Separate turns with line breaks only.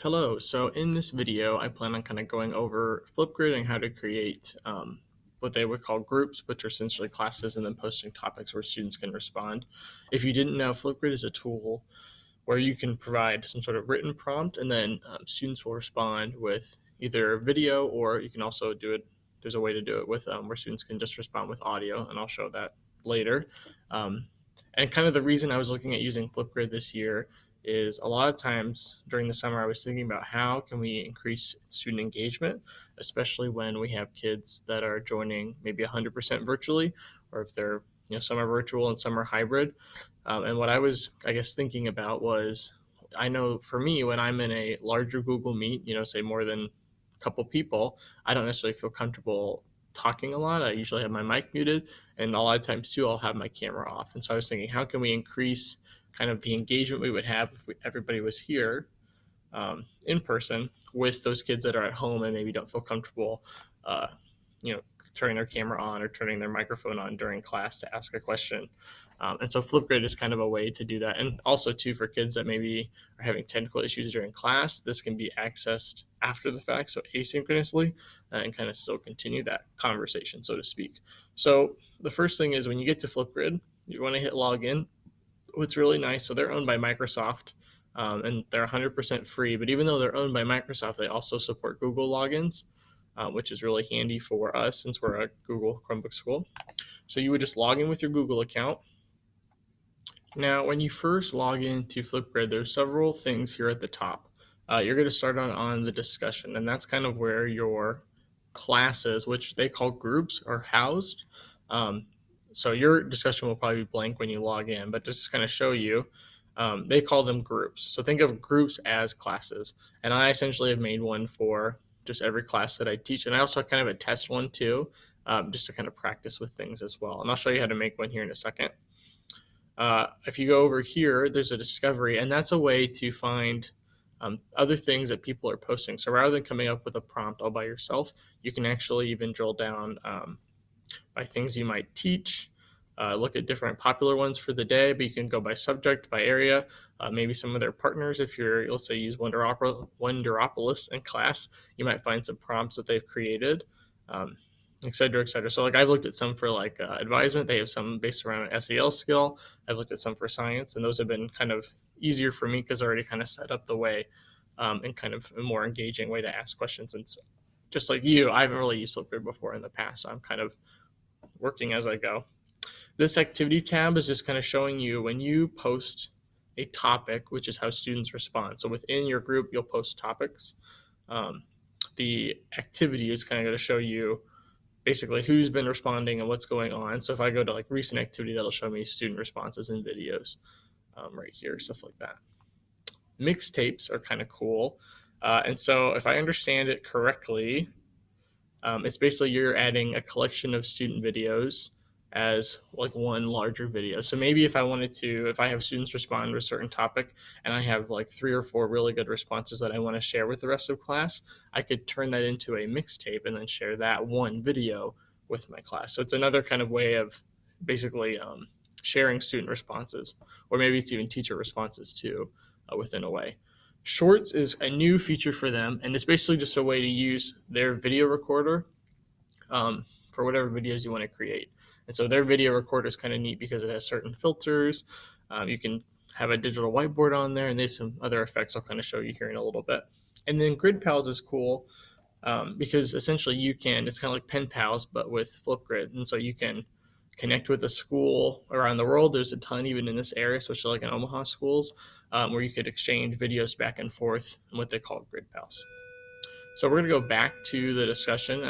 Hello, so in this video, I plan on kind of going over Flipgrid and how to create what they would call groups, which are essentially classes, and then posting topics where students can respond. If you didn't know, Flipgrid is a tool where you can provide some sort of written prompt, and then students will respond with either video, or you can also do it. There's a way to do it with where students can just respond with audio, and I'll show that later. Um, and kind of the reason I was looking at using Flipgrid this year is a lot of times during the summer I was thinking about how can we increase student engagement, especially when we have kids that are joining maybe 100% virtually, or if they're some are virtual and some are hybrid. And what I was, I guess, thinking about was, I know for me, when I'm in a larger Google Meet, say more than a couple people, I don't necessarily feel comfortable talking a lot. I usually have my mic muted, and a lot of times too, I'll have my camera off. And so I was thinking, how can we increase kind of the engagement we would have if everybody was here in person with those kids that are at home and maybe don't feel comfortable, uh, you know, turning their camera on or turning their microphone on during class to ask a question. And so Flipgrid is kind of a way to do that. And also too, for kids that maybe are having technical issues during class, this can be accessed after the fact, so asynchronously, and kind of still continue that conversation, so to speak. So the first thing is when you get to Flipgrid, you want to hit login. What's really nice, so they're owned by Microsoft, and they're 100% free. But even though they're owned by Microsoft, they also support Google logins, which is really handy for us since we're a Google Chromebook school. So you would just log in with your Google account. Now, when you first log into Flipgrid, there's several things here at the top. You're going to start on the discussion, and that's kind of where your classes, which they call groups, are housed. So your discussion will probably be blank when you log in, but just to kind of show you, they call them groups. So think of groups as classes. And I essentially have made one for just every class that I teach. And I also kind of a test one too, just to kind of practice with things as well. And I'll show you how to make one here in a second. If you go over here, there's a discovery, and that's a way to find other things that people are posting. So rather than coming up with a prompt all by yourself, you can actually even drill down by things you might teach, look at different popular ones for the day, but you can go by subject, by area, maybe some of their partners. If you're, let's say, use Wonderopolis in class, you might find some prompts that they've created, et cetera, et cetera. So like I've looked at some for like advisement. They have some based around an SEL skill. I've looked at some for science, and those have been kind of easier for me because they're already kind of set up the way and kind of a more engaging way to ask questions. And so, just like you, I haven't really used Flipgrid before in the past, so I'm kind of working as I go. This activity tab is just kind of showing you when you post a topic, which is how students respond. So within your group, you'll post topics. The activity is kind of going to show you basically who's been responding and what's going on. So if I go to like recent activity, that'll show me student responses and videos right here, stuff like that. Mixtapes are kind of cool. And so if I understand it correctly, it's basically you're adding a collection of student videos as like one larger video. So maybe if I have students respond to a certain topic and I have like 3 or 4 really good responses that I want to share with the rest of class, I could turn that into a mixtape and then share that one video with my class. So it's another kind of way of basically sharing student responses, or maybe it's even teacher responses too, within a way. Shorts is a new feature for them, and it's basically just a way to use their video recorder for whatever videos you want to create. And so their video recorder is kind of neat because it has certain filters. You can have a digital whiteboard on there, and there's some other effects I'll kind of show you here in a little bit. And then Grid Pals is cool because essentially it's kind of like Pen Pals, but with Flipgrid. And so you can connect with a school around the world. There's a ton even in this area, especially like in Omaha schools, where you could exchange videos back and forth in what they call Grid Pals. So we're going to go back to the discussion.